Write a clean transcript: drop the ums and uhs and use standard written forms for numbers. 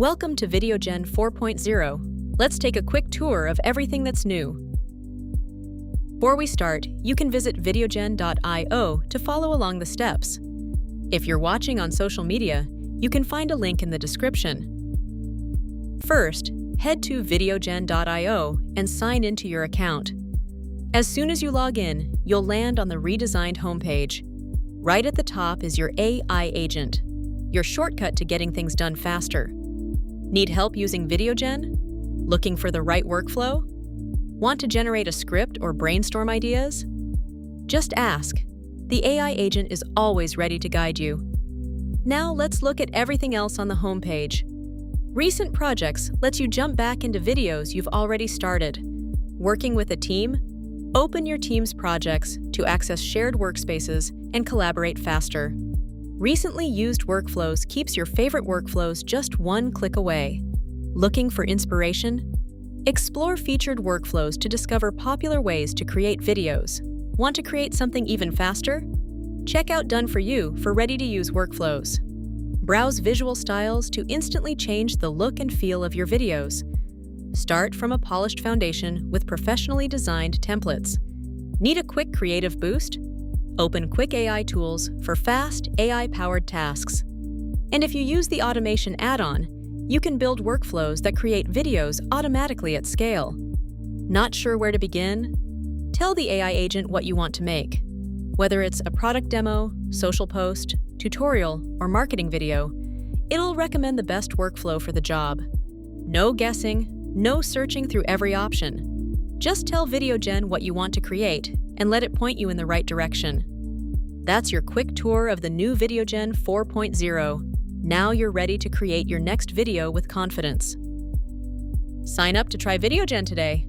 Welcome to VideoGen 4.0. Let's take a quick tour of everything that's new. Before we start, you can visit VideoGen.io to follow along the steps. If you're watching on social media, you can find a link in the description. First, head to VideoGen.io and sign into your account. As soon as you log in, you'll land on the redesigned homepage. Right at the top is your AI agent, your shortcut to getting things done faster. Need help using VideoGen? Looking for the right workflow? Want to generate a script or brainstorm ideas? Just ask. The AI agent is always ready to guide you. Now let's look at everything else on the homepage. Recent projects lets you jump back into videos you've already started. Working with a team? Open your team's projects to access shared workspaces and collaborate faster. Recently used workflows keeps your favorite workflows just one click away. Looking for inspiration? Explore featured workflows to discover popular ways to create videos. Want to create something even faster? Check out Done For You for ready-to-use workflows. Browse visual styles to instantly change the look and feel of your videos. Start from a polished foundation with professionally designed templates. Need a quick creative boost? Open Quick AI tools for fast, AI-powered tasks. And if you use the automation add-on, you can build workflows that create videos automatically at scale. Not sure where to begin? Tell the AI agent what you want to make. Whether it's a product demo, social post, tutorial, or marketing video, it'll recommend the best workflow for the job. No guessing, no searching through every option. Just tell VideoGen what you want to create and let it point you in the right direction. That's your quick tour of the new VideoGen 4.0. Now you're ready to create your next video with confidence. Sign up to try VideoGen today.